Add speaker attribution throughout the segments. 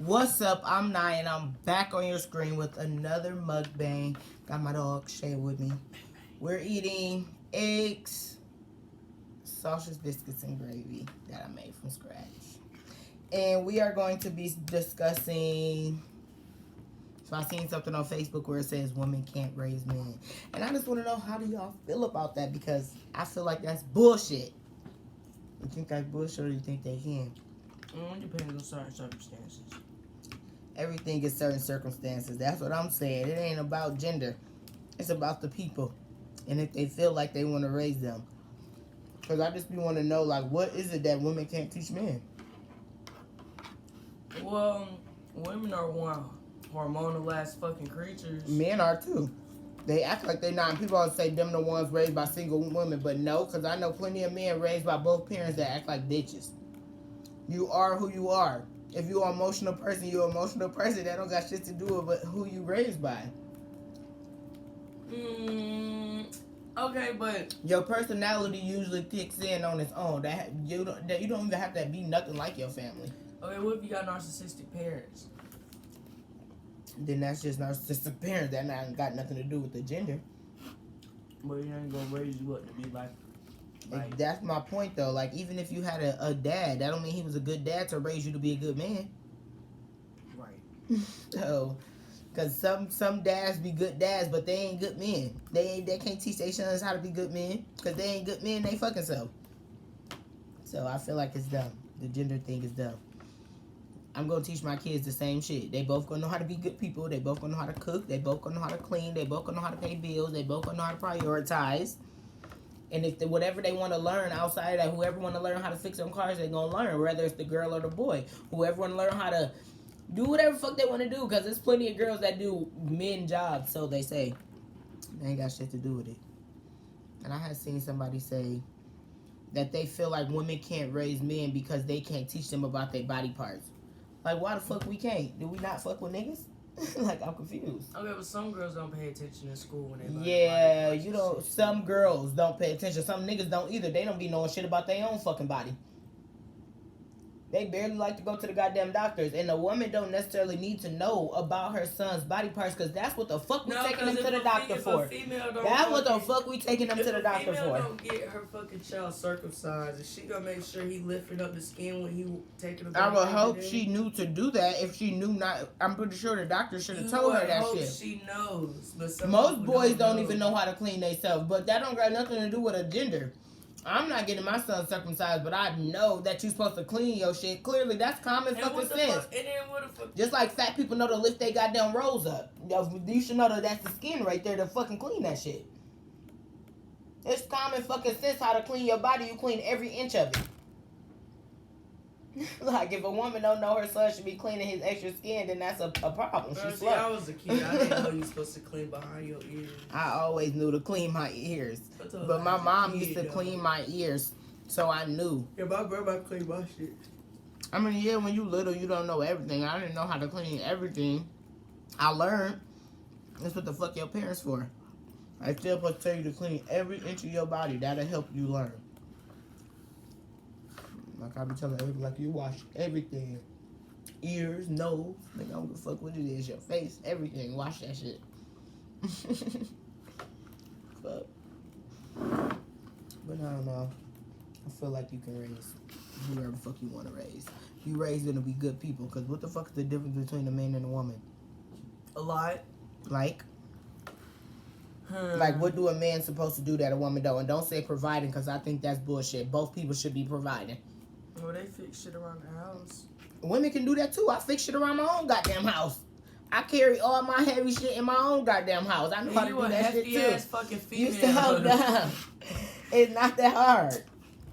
Speaker 1: What's up? I'm Nye and I'm back on your screen with another mukbang. Got my dog Shay with me. We're eating eggs, sausage, biscuits, and gravy that I made from scratch. And we are going to be discussing. So I seen something on Facebook where it says women can't raise men. And I just want to know, how do y'all feel about that? Because I feel like that's bullshit. You think that's bullshit, or you think they can?
Speaker 2: Depends on certain circumstances.
Speaker 1: Everything is certain circumstances. That's what I'm saying. It ain't about gender. It's about the people. And if they feel like they want to raise them. Because I just want to know, like, what is it that women can't teach men?
Speaker 2: Well, women are one hormonal ass fucking creatures.
Speaker 1: Men are too. They act like they're not. And people always say them the ones raised by single women. But no, because I know plenty of men raised by both parents that act like bitches. You are who you are. If you're an emotional person, you're an emotional person. That don't got shit to do with but who you raised by.
Speaker 2: Okay, but
Speaker 1: your personality usually kicks in on its own. That you don't even have to be nothing like your family.
Speaker 2: Okay, what if you got narcissistic parents?
Speaker 1: Then that's just narcissistic parents. That not got nothing to do with the gender.
Speaker 2: But you ain't gonna raise you up to be like
Speaker 1: that's my point though. Like, even if you had a dad, that don't mean he was a good dad to raise you to be a good man.
Speaker 2: Right.
Speaker 1: So, because some dads be good dads, but they ain't good men. They can't teach their sons how to be good men, because they ain't good men. They fucking self. So I feel like it's dumb. The gender thing is dumb. I'm gonna teach my kids the same shit. They both gonna know how to be good people. They both gonna know how to cook. They both gonna know how to clean. They both gonna know how to pay bills. They both gonna know how to prioritize. And if whatever they want to learn outside of that, whoever want to learn how to fix them cars, they're going to learn, whether it's the girl or the boy. Whoever want to learn how to do whatever the fuck they want to do, because there's plenty of girls that do men jobs, so they say. They ain't got shit to do with it. And I had seen somebody say that they feel like women can't raise men because they can't teach them about their body parts. Like, why the fuck we can't? Do we not fuck with niggas? Like, I'm confused.
Speaker 2: Okay, but some girls don't pay attention in school when they learn.
Speaker 1: Yeah, you know, some girls don't pay attention. Some niggas don't either. They don't be knowing shit about their own fucking body. They barely like to go to the goddamn doctors. And a woman don't necessarily need to know about her son's body parts, because that's what the fuck we taking them to the doctor for. That's what the fuck we taking them to the doctor for.
Speaker 2: If a female don't get her fucking child circumcised, is she gonna make sure he lifting up the skin when he taking the
Speaker 1: I would hope she knew to do that. If she knew not, I'm pretty sure the doctor should have told her that shit.
Speaker 2: She knows. But
Speaker 1: most boys don't even know how to clean themselves. But that don't got nothing to do with a gender. I'm not getting my son circumcised, but I know that you're supposed to clean your shit. Clearly, that's common fucking sense. Just like fat people know to lift their goddamn rolls up. You should know that that's the skin right there to fucking clean that shit. It's common fucking sense how to clean your body. You clean every inch of it. Like, if a woman don't know her son should be cleaning his extra skin, then that's a problem.
Speaker 2: See, I was a kid. I didn't know you supposed to clean behind your ears.
Speaker 1: I always knew to clean my ears. But my mom used to clean my ears, so I knew.
Speaker 2: Yeah, my grandma cleaned my shit.
Speaker 1: I mean, yeah, when you little, you don't know everything. I didn't know how to clean everything. I learned. That's what the fuck your parents for. I still supposed to tell you to clean every inch of your body. That'll help you learn. Like I be telling everybody, like, you wash everything. Ears, nose, nigga, I don't give a fuck what it is. Your face, everything. Wash that shit. Fuck. But I don't know. I feel like you can raise whoever the fuck you want to raise. You raise them to be good people. Because what the fuck is the difference between a man and a woman?
Speaker 2: A lot.
Speaker 1: Like? Like, what do a man supposed to do that a woman don't? And don't say providing, because I think that's bullshit. Both people should be providing.
Speaker 2: Well, they fix shit around the house.
Speaker 1: Women can do that too. I fix shit around my own goddamn house. I carry all my heavy shit in my own goddamn house. I know how to do that shit too.
Speaker 2: You a hefty ass fucking female.
Speaker 1: You so dumb. It's not that hard.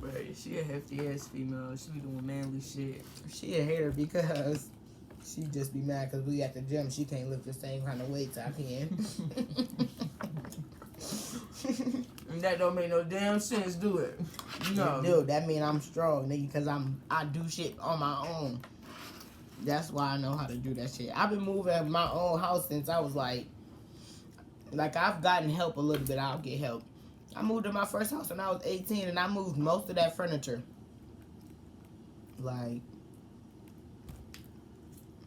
Speaker 2: Right, she a hefty ass female. She be doing manly shit.
Speaker 1: She a hater because she just be mad because we at the gym. She can't lift the same kind of weights I can.
Speaker 2: And that don't make no damn sense, do it? No.
Speaker 1: Dude, that mean I'm strong, nigga, because I do shit on my own. That's why I know how to do that shit. I've been moving my own house since I was like I've gotten help a little bit. I'll get help. I moved to my first house when I was 18, and I moved most of that furniture. Like,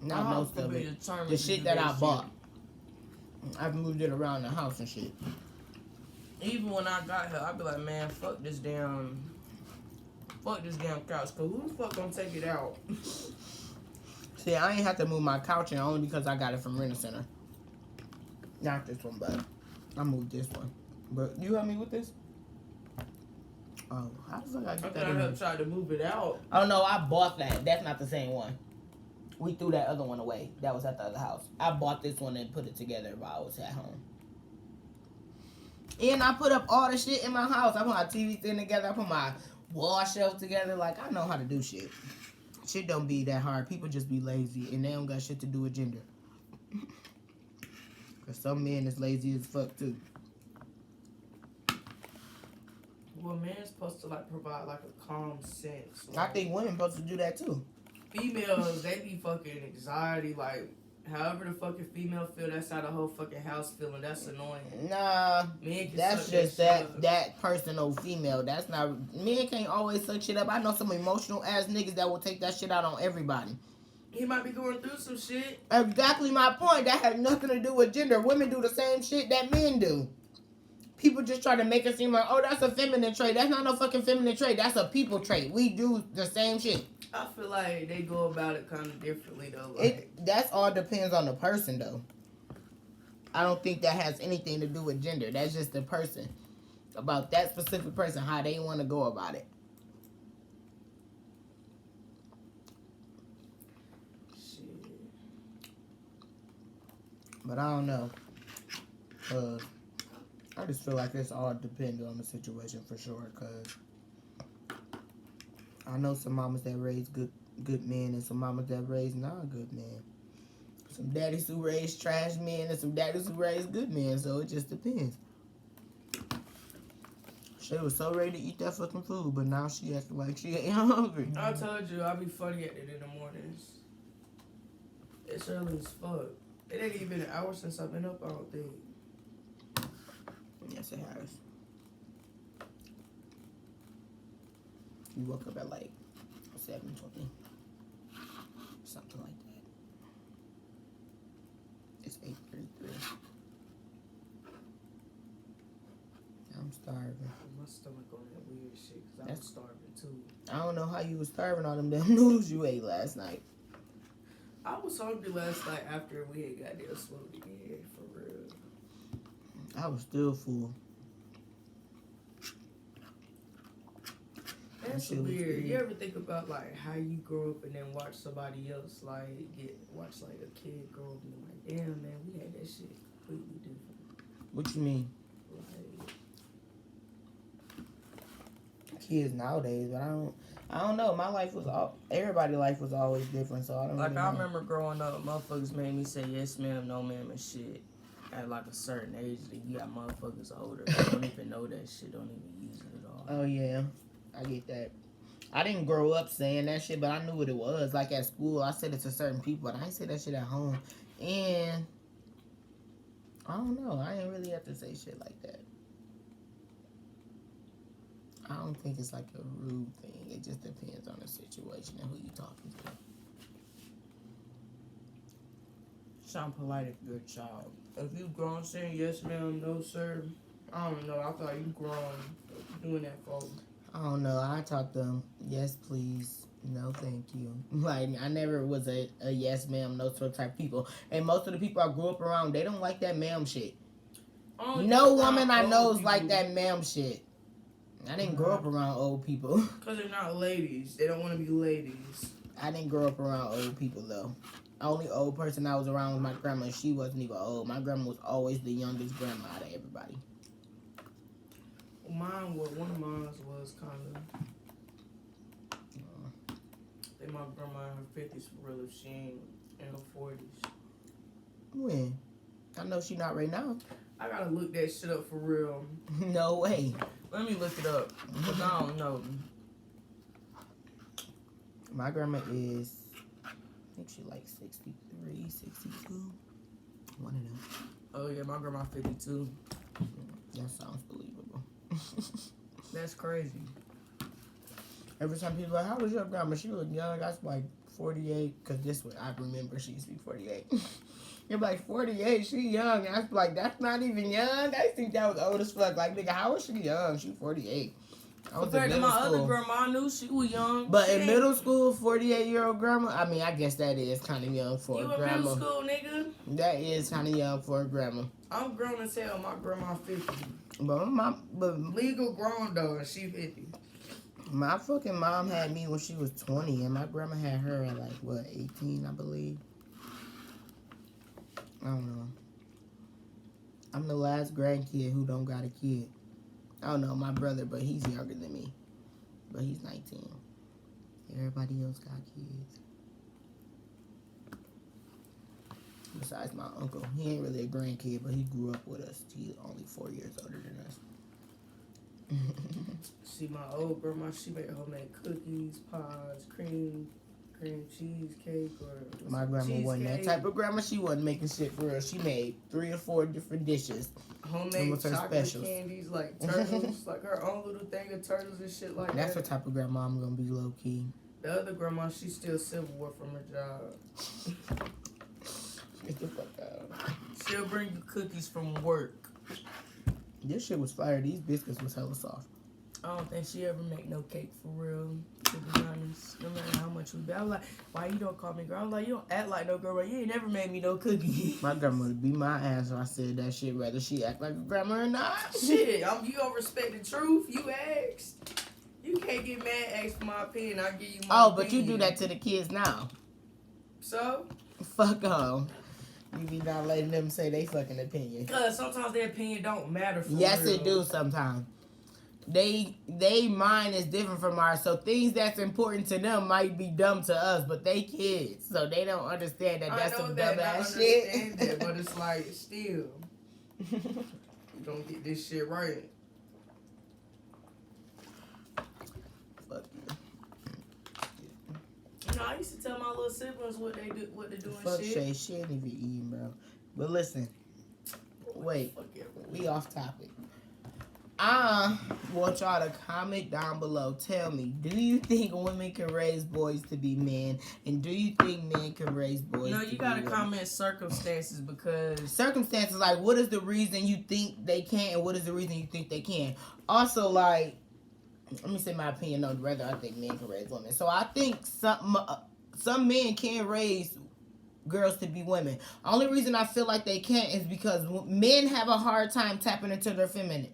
Speaker 1: Not most of it. The shit that I bought. I've moved it around the house and shit.
Speaker 2: Even when I got here, I'd be like, man, fuck this damn couch. Cause who the fuck gonna take it out?
Speaker 1: See, I ain't have to move my couch in only because I got it from Rent Center. Not this one, but I moved this one. But you help me with this? Oh, how the fuck I get that in
Speaker 2: I tried to move it out.
Speaker 1: Oh no, I bought that. That's not the same one. We threw that other one away. That was at the other house. I bought this one and put it together while I was at home. And I put up all the shit in my house. I put my TV thing together. I put my wall shelf together. Like, I know how to do shit. Shit don't be that hard. People just be lazy and they don't got shit to do with gender. Cause some men is lazy as fuck too.
Speaker 2: Well, man's supposed to like provide like a calm sense.
Speaker 1: I think women supposed to do that too.
Speaker 2: Females, they be fucking anxiety, like however the fucking female feel, that's how the whole fucking house feeling. That's annoying.
Speaker 1: Nah,
Speaker 2: men can
Speaker 1: that's
Speaker 2: suck
Speaker 1: just
Speaker 2: that
Speaker 1: that personal female. That's not, men can't always suck shit up. I know some emotional ass niggas that will take that shit out on everybody.
Speaker 2: He might be going through some shit.
Speaker 1: Exactly my point. That has nothing to do with gender. Women do the same shit that men do. People just try to make it seem like, oh, that's a feminine trait. That's not no fucking feminine trait. That's a people trait. We do the same shit.
Speaker 2: I feel like they go about it kind of differently though. Like,
Speaker 1: that's all depends on the person though. I don't think that has anything to do with gender. That's just the person. About that specific person, how they want to go about it.
Speaker 2: shit.
Speaker 1: But I don't know. I just feel like it's all depends on the situation for sure. Cause I know some mamas that raise good men and some mamas that raise not good men. Some daddies who raise trash men and some daddies who raise good men. So it just depends. She was so ready to eat that fucking food, but now she acting like she ain't hungry.
Speaker 2: I told you I be funny at it in the mornings. It's early as fuck. It ain't even an hour since I've been up, I don't think.
Speaker 1: Yes, it has. You woke up at like 7:20. Something like that. It's 8:33. I'm starving.
Speaker 2: My stomach on that weird shit because I'm starving too.
Speaker 1: I don't know how you was starving all them damn noodles you ate last night.
Speaker 2: I was hungry last night after we had got there smoked again, for real.
Speaker 1: I was still full.
Speaker 2: That's weird. You ever think about like how you grow up and then watch somebody else like watch like a kid grow up and be like, damn man, we had that shit completely different.
Speaker 1: What you mean?
Speaker 2: Like
Speaker 1: Kids nowadays, but I don't know. My life was everybody's life was always different, so I don't.
Speaker 2: Like
Speaker 1: really
Speaker 2: I
Speaker 1: know.
Speaker 2: remember growing up, motherfuckers made me say yes ma'am, no ma'am and shit. At like a certain age, that you got motherfuckers older that don't even know that shit, don't even use it at all.
Speaker 1: Oh yeah, I get that. I didn't grow up saying that shit, but I knew what it was. Like at school, I said it to certain people, but I ain't say that shit at home. And I don't know. I ain't really have to say shit like that. I don't think it's like a rude thing. It just depends on the situation and who you talking to.
Speaker 2: Sound polite if you're a child. If you grown saying yes ma'am, no sir, I don't know. I feel like you grown doing that for.
Speaker 1: I don't know. I taught them yes please, no thank you. Like I never was a yes ma'am, no sir type people. And most of the people I grew up around, they don't like that ma'am shit. No woman I know is like that ma'am shit. I didn't grow up around old people.
Speaker 2: Because they're not ladies. They don't want to be ladies.
Speaker 1: I didn't grow up around old people, though. The only old person I was around was my grandma. She wasn't even old. My grandma was always the youngest grandma out of everybody.
Speaker 2: One of mine was kind of... I think my grandma in her 50s for real if she ain't in her 40s.
Speaker 1: When? I know she not right now.
Speaker 2: I gotta look that shit up for real.
Speaker 1: No way.
Speaker 2: Let me look it up, because I don't know.
Speaker 1: My grandma is, I think she like 63, 62. One of them.
Speaker 2: Oh yeah, my grandma 52.
Speaker 1: That sounds believable.
Speaker 2: That's crazy.
Speaker 1: Every time people are like, how was your grandma? She was young. I was like 48, because this one, I remember she used to be 48. You're like, 48, she young. I was like, that's not even young. I think that was old as fuck. Like, nigga, how is she young? She 48. I was
Speaker 2: Compared
Speaker 1: in
Speaker 2: to
Speaker 1: middle
Speaker 2: my
Speaker 1: school.
Speaker 2: other grandma, I knew she was young.
Speaker 1: But
Speaker 2: She
Speaker 1: in
Speaker 2: ain't-
Speaker 1: middle school, 48-year-old grandma, I mean, I guess that is kind of young for
Speaker 2: You
Speaker 1: a
Speaker 2: in
Speaker 1: grandma.
Speaker 2: middle school, nigga?
Speaker 1: That is kind of young for a grandma.
Speaker 2: I'm grown as hell. My grandma 50.
Speaker 1: But
Speaker 2: Legal grown though, and she 50.
Speaker 1: my fucking mom had me when she was 20, and my grandma had her at like, what, 18, I believe? I don't know. I'm the last grandkid who don't got a kid. I don't know, my brother, but he's younger than me. But he's 19. Everybody else got kids. Besides my uncle. He ain't really a grandkid, but he grew up with us. He's only 4 years older than us.
Speaker 2: See, my old grandma, she made homemade cookies, pies, cream cheesecake, or
Speaker 1: My grandma wasn't that type of grandma. She wasn't making shit for us. She made 3 or 4 different dishes.
Speaker 2: homemade
Speaker 1: what's her
Speaker 2: chocolate
Speaker 1: specials?
Speaker 2: candies, like turtles, like her own little thing of turtles and shit like
Speaker 1: That's
Speaker 2: that.
Speaker 1: what type of grandma I'm gonna be, low key.
Speaker 2: The other grandma, she still silverware from her job.
Speaker 1: Get the fuck out.
Speaker 2: She'll bring you cookies from work.
Speaker 1: This shit was fire. These biscuits was hella soft.
Speaker 2: I don't think she ever make no cake for real, to be honest. No matter how much we be. I was like, why you don't call me girl? I'm like, you don't act like no girl, but you ain't never made me no cookie.
Speaker 1: My grandma would beat my ass when I said that shit, whether she act like a grandma or not.
Speaker 2: Shit, you don't respect the truth. You asked. You can't get mad, ask for my opinion. I'll give you my
Speaker 1: But you
Speaker 2: opinion.
Speaker 1: do that to the kids now.
Speaker 2: So?
Speaker 1: Fuck them. You be not letting them say they fucking opinion.
Speaker 2: Because sometimes their opinion don't matter for
Speaker 1: Yes,
Speaker 2: real.
Speaker 1: it do sometimes. They mind is different from ours, so things that's important to them might be dumb to us, but they kids, so they don't understand that that's some dumb ass shit.
Speaker 2: I understand that, but it's like, still, you don't get this shit right.
Speaker 1: Fuck you.
Speaker 2: You know, I used to tell my little siblings what they do and
Speaker 1: Fuck
Speaker 2: shit.
Speaker 1: Shay, she ain't even eating, bro. But listen, wait,
Speaker 2: Fuck it.
Speaker 1: we off topic. I want y'all to comment down below. Tell me, do you think women can raise boys to be men? And do you think men can raise boys
Speaker 2: No,
Speaker 1: to
Speaker 2: you
Speaker 1: be
Speaker 2: gotta
Speaker 1: women?
Speaker 2: comment circumstances because
Speaker 1: Circumstances, like, what is the reason you think they can and what is the reason you think they can? Also, like, let me say my opinion on whether I think men can raise women. So I think some men can raise girls to be women. Only reason I feel like they can't is because men have a hard time tapping into their feminine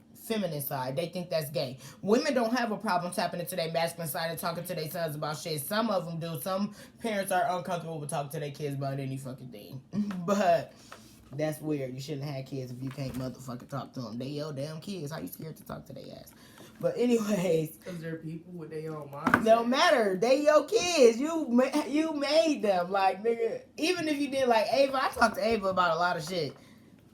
Speaker 1: side. They think that's gay. Women don't have a problem tapping into their masculine side and talking to their sons about shit. Some of them do. Some parents are uncomfortable with talking to their kids about any fucking thing. But that's weird. You shouldn't have kids if you can't motherfucking talk to them. They your damn kids. How you scared to talk to their ass? But anyways,
Speaker 2: because they're people with their own minds.
Speaker 1: no matter. They your kids. You made them. Like, nigga, even if you did like Ava, I talked to Ava about a lot of shit.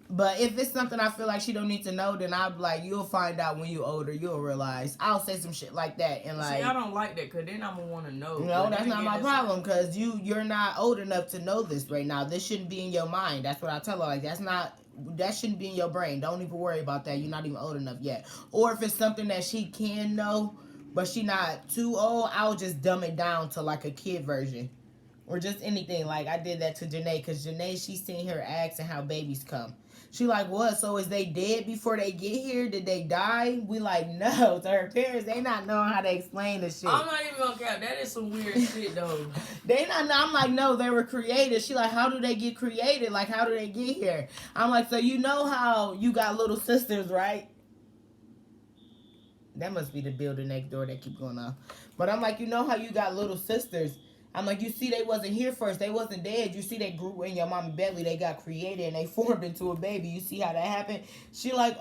Speaker 1: But if it's something I feel like she don't need to know, then I'll be like, you'll find out when you older. You'll realize. I'll say some shit like that. And like,
Speaker 2: see, I don't like that because then I'm going to want to know.
Speaker 1: no,
Speaker 2: But
Speaker 1: that's
Speaker 2: then
Speaker 1: not
Speaker 2: again,
Speaker 1: my
Speaker 2: it's
Speaker 1: problem because you're not old enough to know this right now. This shouldn't be in your mind. That's what I tell her. Like, that shouldn't be in your brain. Don't even worry about that. You're not even old enough yet. Or if it's something that she can know, but she not too old, I'll just dumb it down to like a kid version. Or just anything. Like, I did that to Janae because Janae, she's seen her asking how babies come. She like, what? So is they dead before they get here? Did they die? We like, no. To her parents, they not knowing how to explain the shit.
Speaker 2: I'm not even gonna count. That is some weird shit though.
Speaker 1: They not know. I'm like, no, they were created. She like, how do they get created? Like, how do they get here? I'm like, so you know how you got little sisters, right? That must be the building next door that keep going off. But I'm like, you know how you got little sisters? I'm like, you see, they wasn't here first. They wasn't dead. You see, they grew in your mama's belly. They got created and they formed into a baby. You see how that happened? She like,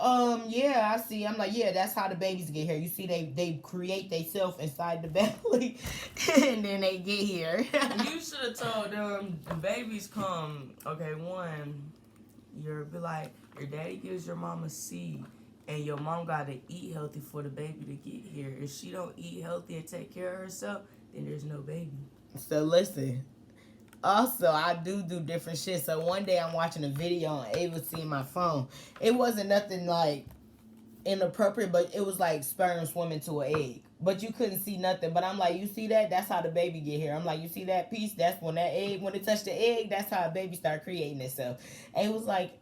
Speaker 1: yeah, I see. I'm like, yeah, that's how the babies get here. You see, they create themselves inside the belly, and then they get here.
Speaker 2: You should have told them the babies come. Okay, one, you're be like, your daddy gives your mama seed. And your mom got to eat healthy for the baby to get here. If she don't eat healthy and take care of herself, then there's no baby.
Speaker 1: So listen, also I do different shit. So one day I'm watching a video on Ava seeing my phone. It wasn't nothing like inappropriate, but it was like sperm swimming to an egg. but you couldn't see nothing. But I'm like, you see that? That's how the baby get here. I'm like, you see that piece? That's when that egg, when it touched the egg, that's how a baby start creating itself. And it was like,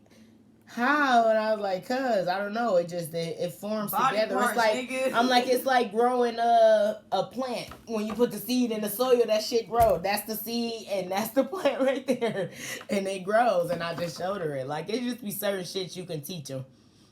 Speaker 1: how? And I was like, cuz I don't know. It forms
Speaker 2: Body
Speaker 1: together.
Speaker 2: parts,
Speaker 1: It's like
Speaker 2: nigga.
Speaker 1: I'm like, it's like growing a plant. When you put the seed in the soil, that shit grow. That's the seed and that's the plant right there, and it grows. And I just showed her it. Like it just be certain shit you can teach them.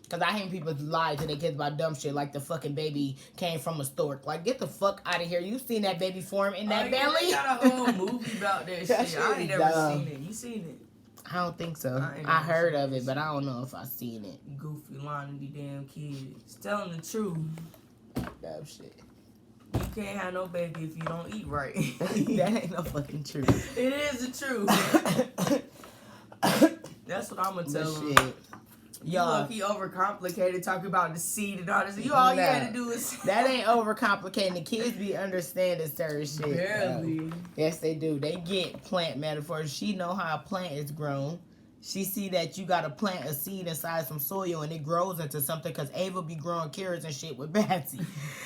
Speaker 1: Cause I hate people lie to their kids about dumb shit like the fucking baby came from a stork. Like get the fuck out of here. You seen that baby form in that belly?
Speaker 2: They got a whole movie about that, shit. I ain't never seen it. You seen it?
Speaker 1: I don't think so. I heard of it, but I don't know if I seen it.
Speaker 2: You goofy lying to these damn kids. Telling the truth.
Speaker 1: Dumb shit.
Speaker 2: You can't have no baby if you don't eat right.
Speaker 1: That ain't no fucking truth.
Speaker 2: It is the truth. That's what I'm gonna tell them.
Speaker 1: Shit.
Speaker 2: Y'all, he overcomplicated talking about the seed and all this. You all you had to do is
Speaker 1: that ain't overcomplicating. The kids be understanding certain shit.
Speaker 2: Barely.
Speaker 1: Yes, they do. They get plant metaphors. She know how a plant is grown. She see that you gotta plant a seed inside some soil and it grows into something. Cause Ava be growing carrots and shit with Batsy,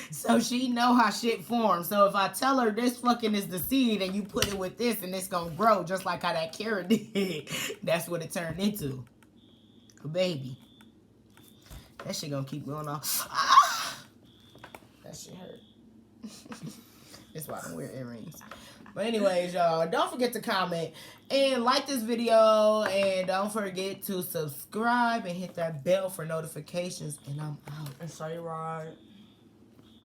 Speaker 1: so she know how shit forms. So if I tell her this fucking is the seed and you put it with this and it's gonna grow just like how that carrot did, that's what it turned into. Baby, that shit gonna keep going off. Ah! That shit hurt. That's why I don't wear earrings. But anyways, y'all, don't forget to comment and like this video, and don't forget to subscribe and hit that bell for notifications. And I'm out.
Speaker 2: And say right.